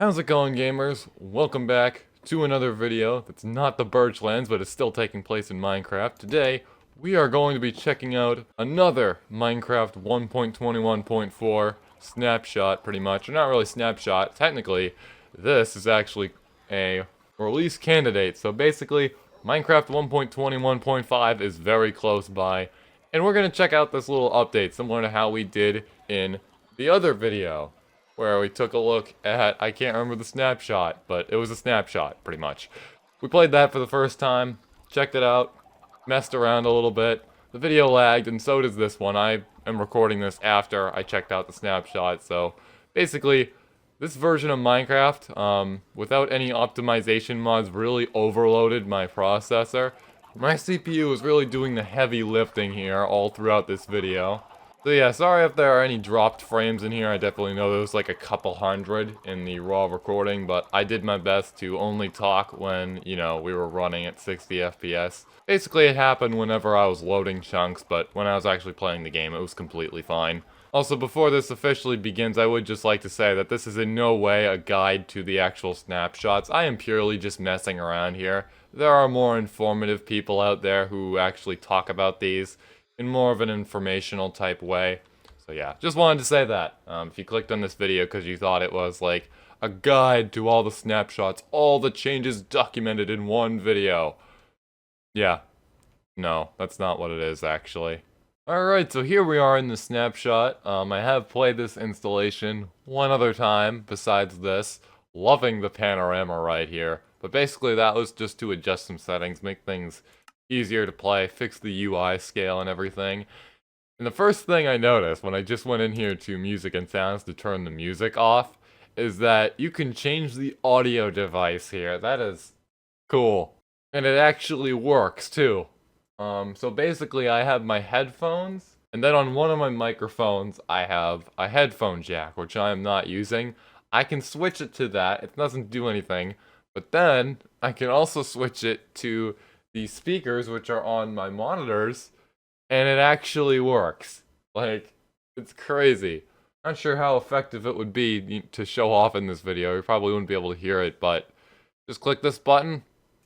How's it going, gamers? Welcome back to another video that's not the Birchlands, but is still taking place in Minecraft. Today, we are going to be checking out another Minecraft 1.21.4 snapshot, pretty much. Or not really snapshot. Technically, this is actually a release candidate. So basically, Minecraft 1.21.5 is very close by. And we're going to check out this little update, similar to how we did in the other video where we took a look at, I can't remember the snapshot, but it was a snapshot, pretty much. We played that for the first time, checked it out, messed around a little bit. The video lagged, and so does this one. I am recording this after I checked out the snapshot, so basically, this version of Minecraft, without any optimization mods, really overloaded my processor. My CPU was really doing the heavy lifting here all throughout this video. So yeah, sorry if there are any dropped frames in here. I definitely know there was like a couple hundred in the raw recording, but I did my best to only talk when, we were running at 60 FPS. Basically, it happened whenever I was loading chunks, but when I was actually playing the game, it was completely fine. Also, before this officially begins, I would just like to say that this is in no way a guide to the actual snapshots. I am purely just messing around here. There are more informative people out there who actually talk about these in more of an informational type way. So yeah, just wanted to say that. If you clicked on this video because you thought it was like a guide to all the snapshots, all the changes documented in one video. Yeah, no, that's not what it is actually. Alright, so here we are in the snapshot. I have played this installation one other time besides this. Loving the panorama right here. But basically that was just to adjust some settings, make things easier to play, fix the UI scale and everything. And the first thing I noticed when I just went in here to music and sounds to turn the music off is that you can change the audio device here. That is cool. And it actually works too. So basically I have my headphones, and then on one of my microphones I have a headphone jack, which I am not using. I can switch it to that, it doesn't do anything, but then I can also switch it to the speakers, which are on my monitors, and it actually works. Like, it's crazy. Not sure how effective it would be to show off in this video. You probably wouldn't be able to hear it, but just click this button,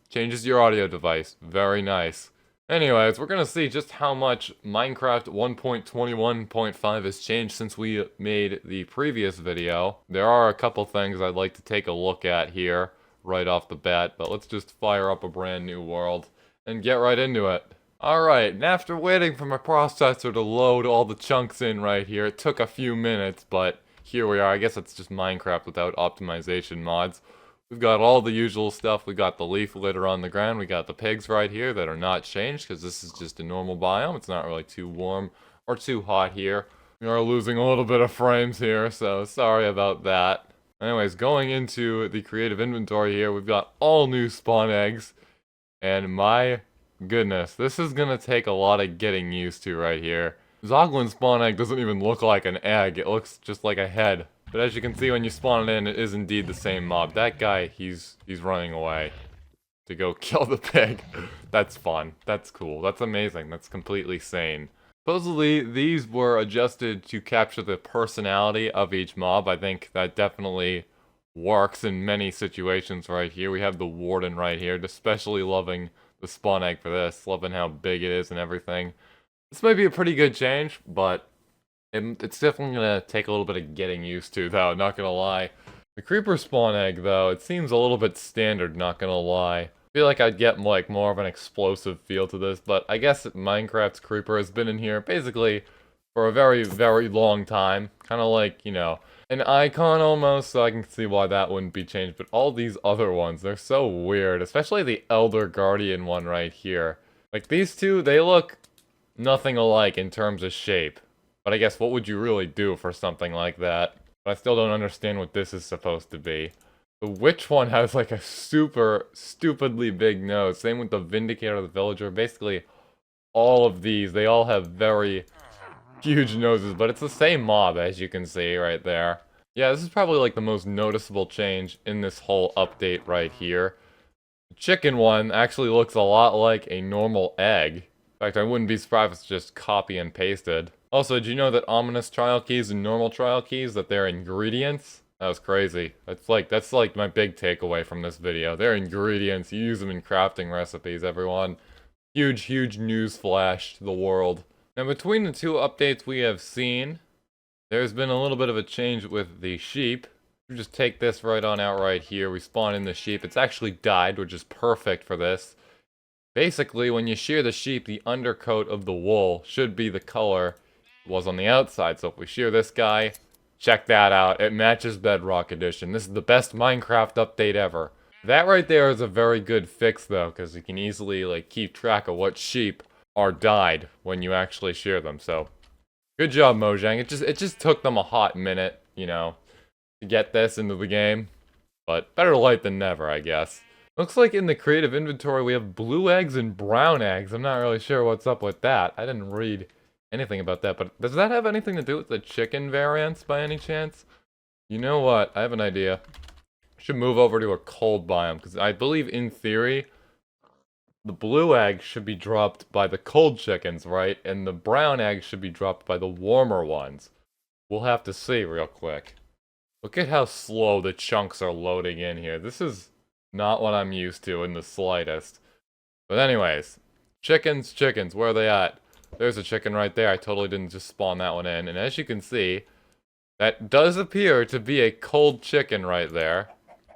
changes your audio device. Very nice. Anyways, we're gonna see just how much Minecraft 1.21.5 has changed since we made the previous video. There are a couple things I'd like to take a look at here right off the bat, but let's just fire up a brand new world and get right into it. Alright, and after waiting for my processor to load all the chunks in right here, it took a few minutes, but here we are. I guess it's just Minecraft without optimization mods. We've got all the usual stuff. We got the leaf litter on the ground. We got the pigs right here that are not changed because this is just a normal biome. It's not really too warm or too hot here. We are losing a little bit of frames here, so sorry about that. Anyways, going into the creative inventory here, we've got all new spawn eggs. And my goodness, this is gonna take a lot of getting used to right here. Zoglin's spawn egg doesn't even look like an egg, it looks just like a head. But as you can see when you spawn it in, it is indeed the same mob. That guy, he's running away to go kill the pig. That's fun. That's cool. That's amazing. That's completely sane. Supposedly, these were adjusted to capture the personality of each mob. I think that definitely works in many situations right here. We have the warden right here, especially loving the spawn egg for this, loving how big it is and everything. This might be a pretty good change, but it's definitely gonna take a little bit of getting used to, though, not gonna lie. The creeper spawn egg, though, it seems a little bit standard, not gonna lie. I feel like I'd get like more of an explosive feel to this, but I guess Minecraft's creeper has been in here basically for a very, very long time. Kind of like, an icon almost, so I can see why that wouldn't be changed. But all these other ones, they're so weird, especially the Elder Guardian one right here. Like, these two, they look nothing alike in terms of shape. But I guess what would you really do for something like that? But I still don't understand what this is supposed to be. The witch one has like a super stupidly big nose. Same with the Vindicator, the Villager. Basically, all of these, they all have very huge noses, but it's the same mob as you can see right there. Yeah, this is probably like the most noticeable change in this whole update right here. The chicken one actually looks a lot like a normal egg. In fact, I wouldn't be surprised if it's just copy and pasted. Also, did you know that ominous trial keys and normal trial keys, that they're ingredients? That was crazy. That's like my big takeaway from this video. They're ingredients. You use them in crafting recipes, everyone. Huge, huge news flash to the world. Now, between the two updates we have seen, there's been a little bit of a change with the sheep. We just take this right on out right here. We spawn in the sheep. It's actually dyed, which is perfect for this. Basically, when you shear the sheep, the undercoat of the wool should be the color it was on the outside. So if we shear this guy, check that out. It matches Bedrock Edition. This is the best Minecraft update ever. That right there is a very good fix, though, because you can easily like keep track of what sheep are dyed when you actually shear them. So, good job, Mojang. It just took them a hot minute, you know, to get this into the game. But better late than never, I guess. Looks like in the creative inventory we have blue eggs and brown eggs. I'm not really sure what's up with that. I didn't read anything about that, but does that have anything to do with the chicken variants by any chance? You know what? I have an idea. Should move over to a cold biome, because I believe in theory the blue egg should be dropped by the cold chickens, right? And the brown egg should be dropped by the warmer ones. We'll have to see real quick. Look at how slow the chunks are loading in here. This is not what I'm used to in the slightest. But anyways, chickens, where are they at? There's a chicken right there. I totally didn't just spawn that one in. And as you can see, that does appear to be a cold chicken right there.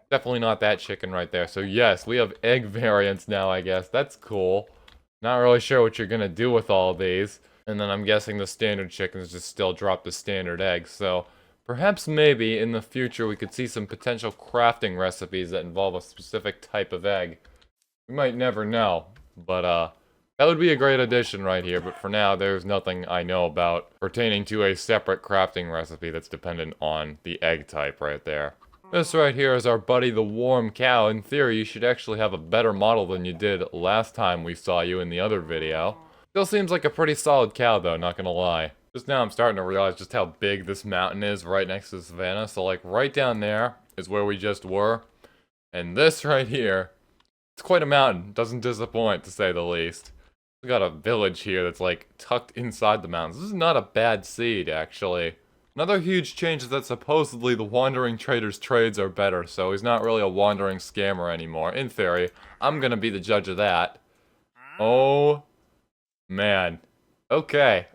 Definitely not that chicken right there. So yes, we have egg variants now, I guess. That's cool. Not really sure what you're gonna do with all of these. And then I'm guessing the standard chickens just still drop the standard eggs. So perhaps maybe in the future we could see some potential crafting recipes that involve a specific type of egg. We might never know. But that would be a great addition right here. But for now, there's nothing I know about pertaining to a separate crafting recipe that's dependent on the egg type right there. This right here is our buddy the warm cow. In theory, you should actually have a better model than you did last time we saw you in the other video. Still seems like a pretty solid cow though, not gonna lie. Just now I'm starting to realize just how big this mountain is right next to the savannah. So like right down there is where we just were. And this right here, it's quite a mountain. Doesn't disappoint to say the least. We got a village here that's like tucked inside the mountains. This is not a bad seed actually. Another huge change is that supposedly the Wandering Trader's trades are better, so he's not really a wandering scammer anymore. In theory, I'm gonna be the judge of that. Oh, man. Okay.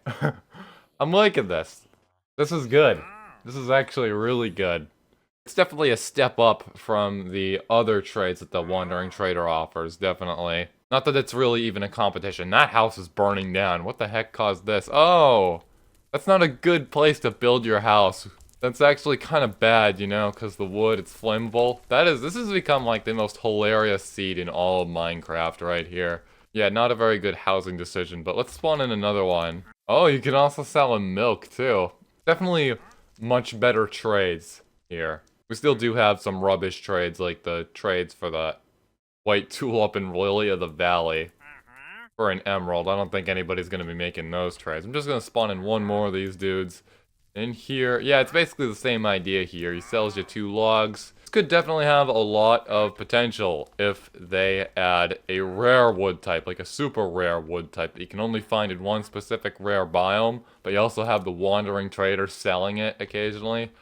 I'm liking this. This is good. This is actually really good. It's definitely a step up from the other trades that the Wandering Trader offers, definitely. Not that it's really even a competition. That house is burning down. What the heck caused this? Oh! That's not a good place to build your house. That's actually kind of bad, you know, because the wood, it's flammable. This has become like the most hilarious seed in all of Minecraft right here. Yeah, not a very good housing decision, but let's spawn in another one. Oh, you can also sell him milk too. Definitely much better trades here. We still do have some rubbish trades, like the trades for the white tulip and lily of the valley. For an emerald. I don't think anybody's going to be making those trades. I'm just going to spawn in one more of these dudes. In here, yeah, it's basically the same idea here. He sells you 2 logs. This could definitely have a lot of potential if they add a rare wood type, like a super rare wood type that you can only find in one specific rare biome, but you also have the Wandering Trader selling it occasionally.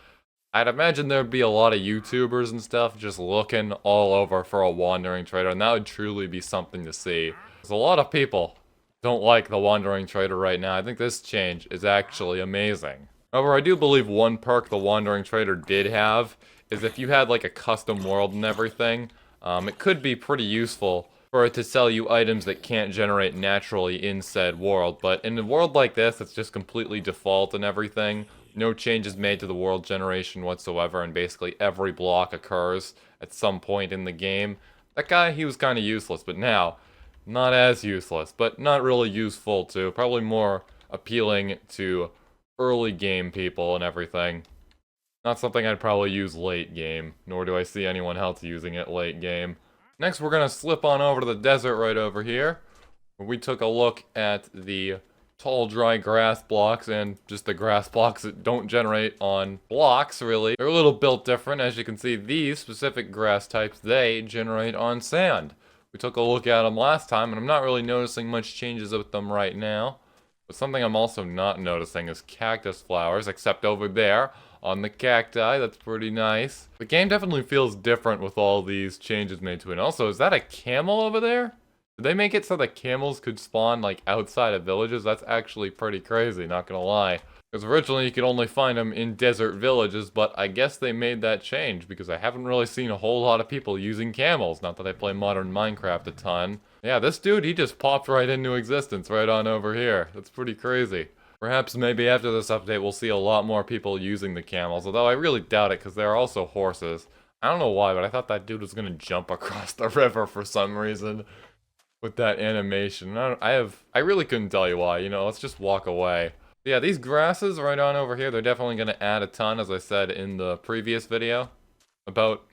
I'd imagine there'd be a lot of YouTubers and stuff just looking all over for a Wandering Trader, and that would truly be something to see. There's a lot of people don't like the Wandering Trader right now. I think this change is actually amazing. However, I do believe one perk the Wandering Trader did have is if you had like a custom world and everything, it could be pretty useful for it to sell you items that can't generate naturally in said world. But in a world like this, it's just completely default and everything. No changes made to the world generation whatsoever, and basically every block occurs at some point in the game. That guy, he was kind of useless, but now, not as useless, but not really useful too. Probably more appealing to early game people and everything. Not something I'd probably use late game, nor do I see anyone else using it late game. Next, we're going to slip on over to the desert right over here, where we took a look at the tall, dry grass blocks and just the grass blocks that don't generate on blocks, really. They're a little built different. As you can see, these specific grass types, they generate on sand. We took a look at them last time, and I'm not really noticing much changes with them right now. But something I'm also not noticing is cactus flowers, except over there on the cacti. That's pretty nice. The game definitely feels different with all these changes made to it. And also, is that a camel over there? Did they make it so that camels could spawn, like, outside of villages? That's actually pretty crazy, not gonna lie. Because originally you could only find them in desert villages, but I guess they made that change because I haven't really seen a whole lot of people using camels. Not that I play modern Minecraft a ton. Yeah, this dude, he just popped right into existence right on over here. That's pretty crazy. Perhaps maybe after this update we'll see a lot more people using the camels, although I really doubt it because there are also horses. I don't know why, but I thought that dude was gonna jump across the river for some reason with that animation. I really couldn't tell you why, you know, let's just walk away. Yeah, these grasses right on over here, they're definitely going to add a ton, as I said in the previous video, about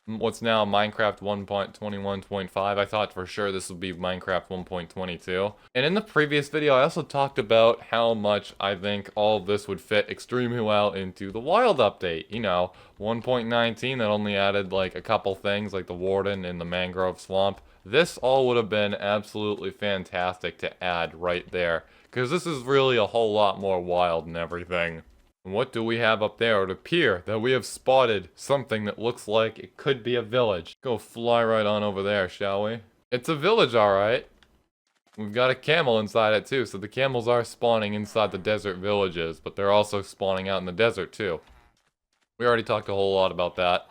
what's now Minecraft 1.21.5. I thought for sure this would be Minecraft 1.22. And in the previous video, I also talked about how much I think all of this would fit extremely well into the Wild update. You know, 1.19 that only added like a couple things like the warden and the mangrove swamp. This all would have been absolutely fantastic to add right there. Because this is really a whole lot more wild and everything. And what do we have up there? It would appear that we have spotted something that looks like it could be a village. Go fly right on over there, shall we? It's a village, alright. We've got a camel inside it too, so the camels are spawning inside the desert villages, but they're also spawning out in the desert too. We already talked a whole lot about that.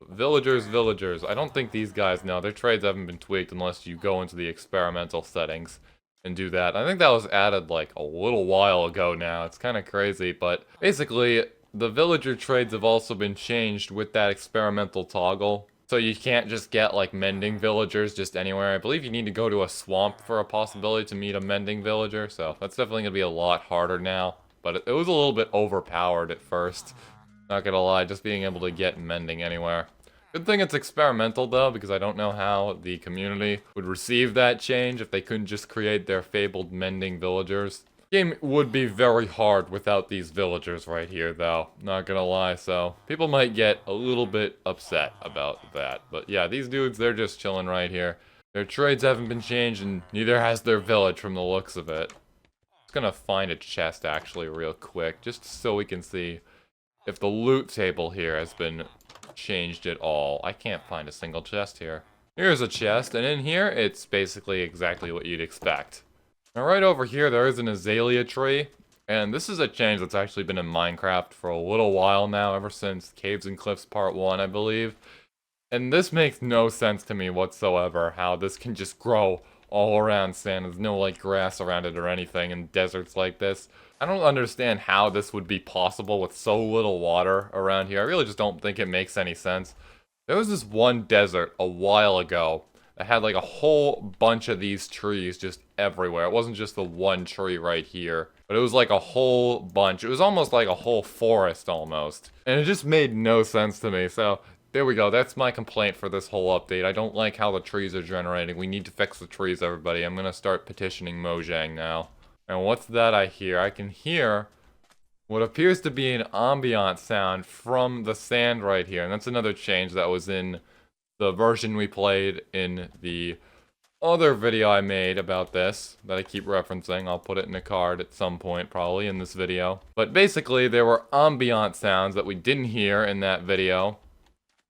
Villagers, villagers. I don't think these guys know. Their trades haven't been tweaked unless you go into the experimental settings and do that. I think that was added like a little while ago now. It's kind of crazy, but basically the villager trades have also been changed with that experimental toggle. So you can't just get like mending villagers just anywhere. I believe you need to go to a swamp for a possibility to meet a mending villager. So that's definitely going to be a lot harder now. But it was a little bit overpowered at first. Not gonna lie, just being able to get mending anywhere. Good thing it's experimental though, because I don't know how the community would receive that change if they couldn't just create their fabled mending villagers. The game would be very hard without these villagers right here though, not gonna lie, so people might get a little bit upset about that. But yeah, these dudes, they're just chilling right here. Their trades haven't been changed and neither has their village from the looks of it. Just gonna find a chest actually real quick, just so we can see if the loot table here has been changed at all. I can't find a single chest here. Here's a chest, and in here, it's basically exactly what you'd expect. Now right over here, there is an azalea tree, and this is a change that's actually been in Minecraft for a little while now, ever since Caves and Cliffs Part 1, I believe. And this makes no sense to me whatsoever, how this can just grow all around sand. There's no, like, grass around it or anything in deserts like this. I don't understand how this would be possible with so little water around here. I really just don't think it makes any sense. There was this one desert a while ago that had like a whole bunch of these trees just everywhere. It wasn't just the one tree right here, but it was like a whole bunch. It was almost like a whole forest almost. And it just made no sense to me. So there we go. That's my complaint for this whole update. I don't like how the trees are generating. We need to fix the trees, everybody. I'm going to start petitioning Mojang now. And what's that I hear? I can hear what appears to be an ambient sound from the sand right here. And that's another change that was in the version we played in the other video I made about this that I keep referencing. I'll put it in a card at some point probably in this video. But basically there were ambient sounds that we didn't hear in that video.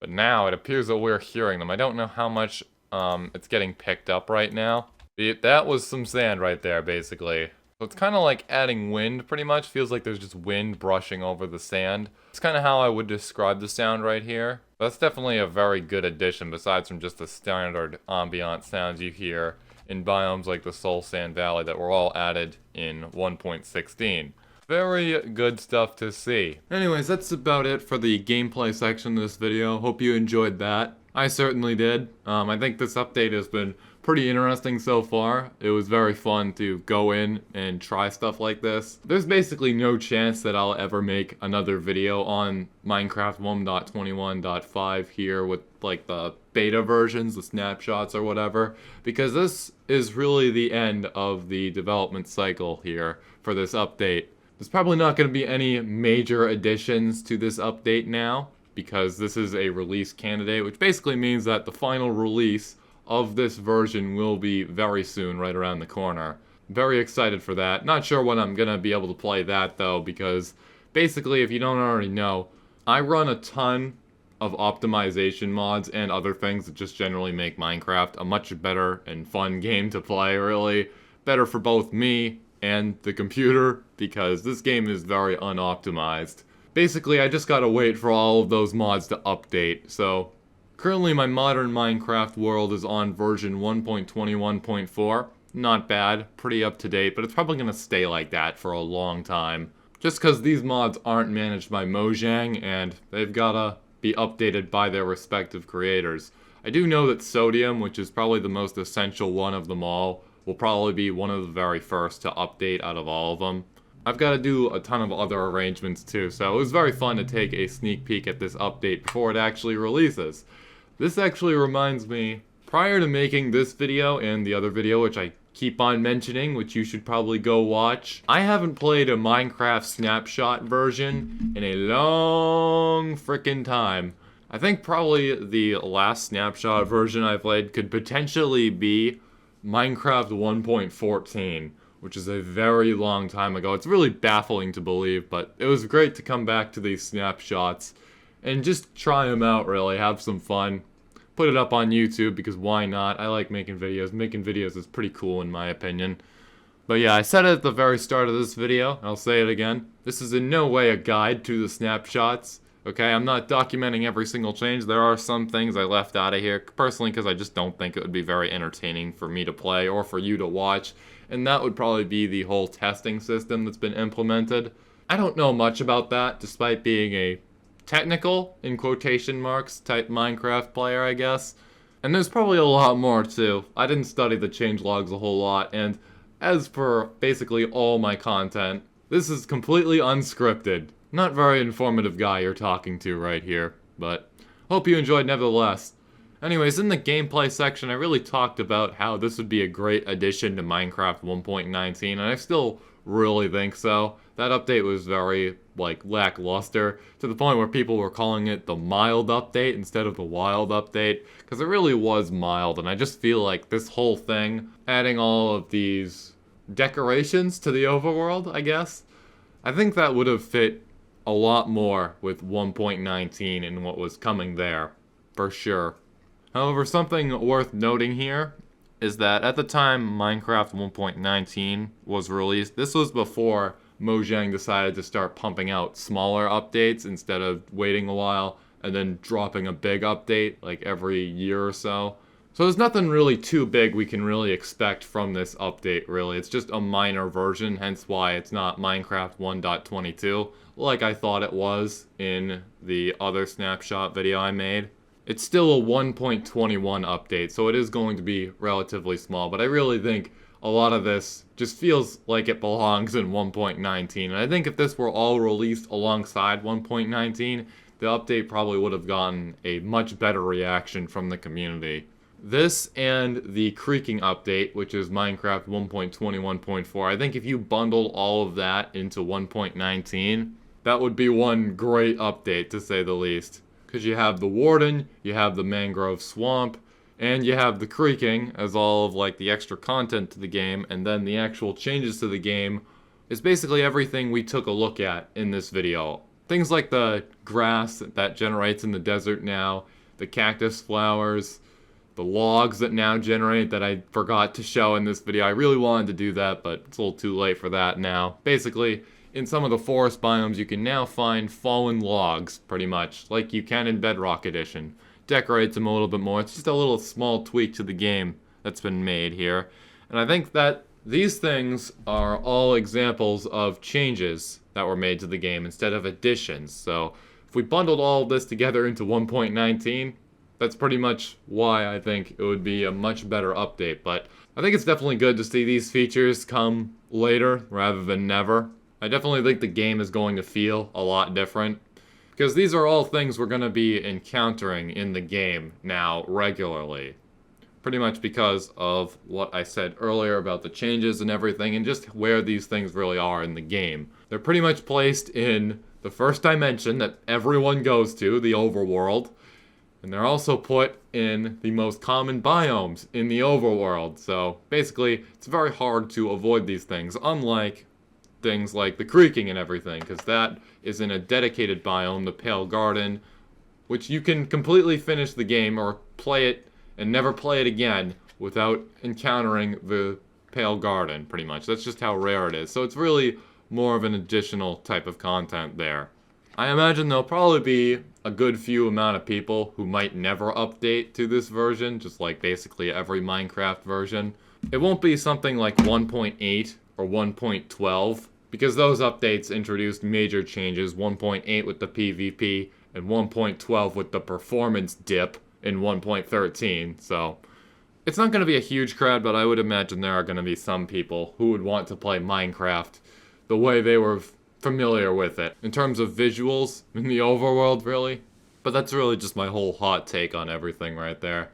But now it appears that we're hearing them. I don't know how much it's getting picked up right now. That was some sand right there basically. So it's kind of like adding wind, pretty much. Feels like there's just wind brushing over the sand. It's kind of how I would describe the sound right here. That's definitely a very good addition, besides from just the standard ambient sounds you hear in biomes like the Soul Sand Valley that were all added in 1.16. Very good stuff to see. Anyways, that's about it for the gameplay section of this video. Hope you enjoyed that. I certainly did. I think this update has been pretty interesting so far. It was very fun to go in and try stuff like this. There's basically no chance that I'll ever make another video on Minecraft 1.21.5 here with like the beta versions, the snapshots or whatever, because this is really the end of the development cycle here for this update. There's probably not going to be any major additions to this update now, because this is a release candidate, which basically means that the final release of this version will be very soon, right around the corner. Very excited for that. Not sure when I'm gonna be able to play that though, because Basically, if you don't already know, I run a ton of optimization mods and other things that just generally make Minecraft a much better and fun game to play, really. Better for both me and the computer, because this game is very unoptimized. Basically, I just gotta wait for all of those mods to update, so... Currently, my modern Minecraft world is on version 1.21.4. Not bad, pretty up to date, but it's probably gonna stay like that for a long time. Just because these mods aren't managed by Mojang, and they've gotta be updated by their respective creators. I do know that Sodium, which is probably the most essential one of them all, will probably be one of the very first to update out of all of them. I've got to do a ton of other arrangements too, so it was very fun to take a sneak peek at this update before it actually releases. This actually reminds me, prior to making this video and the other video, which I keep on mentioning, which you should probably go watch, I haven't played a Minecraft snapshot version in a long frickin' time. I think probably the last snapshot version I played could potentially be Minecraft 1.14, which is a very long time ago. It's really baffling to believe, but it was great to come back to these snapshots and just try them out, really, have some fun. Put it up on YouTube, because why not? I like making videos. Making videos is pretty cool in my opinion. But yeah, I said it at the very start of this video, and I'll say it again. This is in no way a guide to the snapshots. Okay, I'm not documenting every single change. There are some things I left out of here, personally, because I just don't think it would be very entertaining for me to play or for you to watch. And that would probably be the whole testing system that's been implemented. I don't know much about that, despite being a technical, in quotation marks, type Minecraft player, I guess. And there's probably a lot more too. I didn't study the changelogs a whole lot, and as for basically all my content, this is completely unscripted. Not very informative guy you're talking to right here, but hope you enjoyed nevertheless. Anyways, in the gameplay section, I really talked about how this would be a great addition to Minecraft 1.19, and I still really think so. That update was very, lackluster, to the point where people were calling it the mild update instead of the wild update, because it really was mild, and I just feel like this whole thing, adding all of these decorations to the overworld, I guess, I think that would have fit a lot more with 1.19 and what was coming there, for sure. However, something worth noting here is that at the time Minecraft 1.19 was released, this was before Mojang decided to start pumping out smaller updates instead of waiting a while and then dropping a big update like every year or so. So there's nothing really too big we can really expect from this update, really. It's just a minor version, hence why it's not Minecraft 1.22 like I thought it was in the other snapshot video I made. It's still a 1.21 update, so it is going to be relatively small, but I really think a lot of this just feels like it belongs in 1.19, and I think if this were all released alongside 1.19, the update probably would have gotten a much better reaction from the community. This and the creaking update, which is Minecraft 1.21.4, I think if you bundled all of that into 1.19, that would be one great update, to say the least. Because you have the Warden, you have the Mangrove Swamp, and you have the creaking as all of the extra content to the game, and then the actual changes to the game is basically everything we took a look at in this video. Things like the grass that generates in the desert now, the cactus flowers, the logs that now generate that I forgot to show in this video. I really wanted to do that, but it's a little too late for that now. Basically, in some of the forest biomes, you can now find fallen logs, pretty much, like you can in Bedrock Edition. Decorates them a little bit more. It's just a little small tweak to the game that's been made here. And I think that these things are all examples of changes that were made to the game instead of additions. So if we bundled all of this together into 1.19, that's pretty much why I think it would be a much better update. But I think it's definitely good to see these features come later rather than never. I definitely think the game is going to feel a lot different, because these are all things we're going to be encountering in the game now regularly. Pretty much because of what I said earlier about the changes and everything, and just where these things really are in the game. They're pretty much placed in the first dimension that everyone goes to, the overworld, and they're also put in the most common biomes in the overworld. So basically, it's very hard to avoid these things, unlike things like the creaking and everything, because that is in a dedicated biome, the Pale Garden, which you can completely finish the game or play it and never play it again without encountering the Pale Garden, pretty much. That's just how rare it is. So it's really more of an additional type of content there. I imagine there'll probably be a good few amount of people who might never update to this version, just like basically every Minecraft version. It won't be something like 1.8 or 1.12, because those updates introduced major changes, 1.8 with the PvP, and 1.12 with the performance dip in 1.13, so it's not going to be a huge crowd, but I would imagine there are going to be some people who would want to play Minecraft the way they were familiar with it, in terms of visuals, in the overworld, really. But that's really just my whole hot take on everything right there.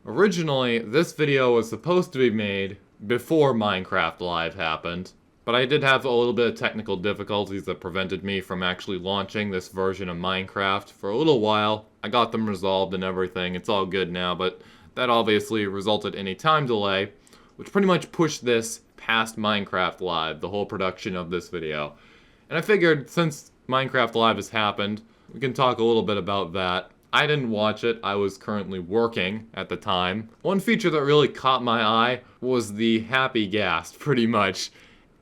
Originally, this video was supposed to be made before Minecraft Live happened, but I did have a little bit of technical difficulties that prevented me from actually launching this version of Minecraft for a little while. I got them resolved and everything, it's all good now, but that obviously resulted in a time delay, which pretty much pushed this past Minecraft Live, the whole production of this video. And I figured, since Minecraft Live has happened, we can talk a little bit about that. I didn't watch it, I was currently working at the time. One feature that really caught my eye was the happy ghast, pretty much.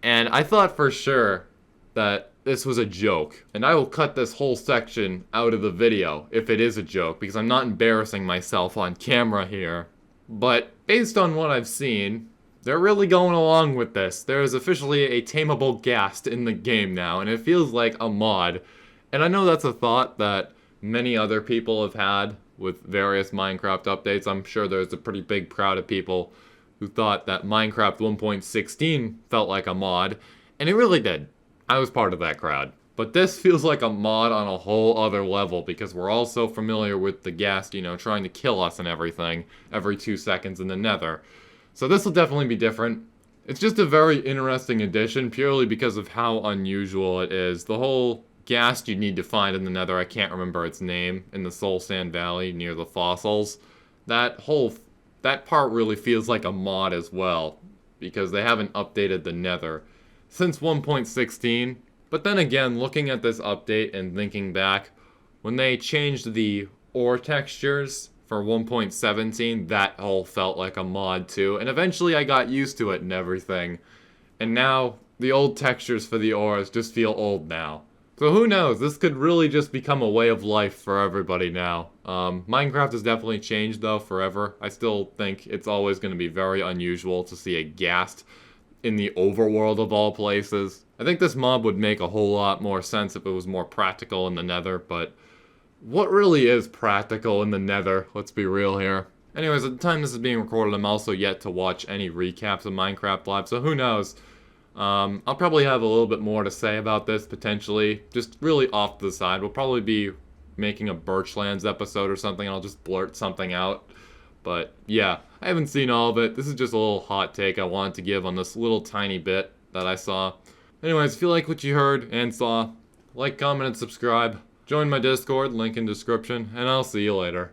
And I thought for sure that this was a joke. And I will cut this whole section out of the video if it is a joke, because I'm not embarrassing myself on camera here. But based on what I've seen, they're really going along with this. There is officially a tameable ghast in the game now, and it feels like a mod. And I know that's a thought that many other people have had with various Minecraft updates. I'm sure there's a pretty big crowd of people who thought that Minecraft 1.16 felt like a mod, and it really did. I was part of that crowd. But this feels like a mod on a whole other level, because we're all so familiar with the ghast, you know, trying to kill us and everything every 2 seconds in the nether. So this will definitely be different. It's just a very interesting addition, purely because of how unusual it is. The whole ghast you need to find in the nether, I can't remember its name, in the Soul Sand Valley near the fossils. That part really feels like a mod as well, because they haven't updated the nether since 1.16. But then again, looking at this update and thinking back, when they changed the ore textures for 1.17, that all felt like a mod too, and eventually I got used to it and everything. And now, the old textures for the ores just feel old now. So who knows, this could really just become a way of life for everybody now. Minecraft has definitely changed though, forever. I still think it's always going to be very unusual to see a ghast in the overworld of all places. I think this mob would make a whole lot more sense if it was more practical in the nether, but what really is practical in the nether? Let's be real here. Anyways, at the time this is being recorded, I'm also yet to watch any recaps of Minecraft Live, so who knows? I'll probably have a little bit more to say about this, potentially. Just really off to the side. We'll probably be making a Birchlands episode or something, and I'll just blurt something out. But, yeah, I haven't seen all of it. This is just a little hot take I wanted to give on this little tiny bit that I saw. Anyways, if you like what you heard and saw, like, comment, and subscribe. Join my Discord, link in description, and I'll see you later.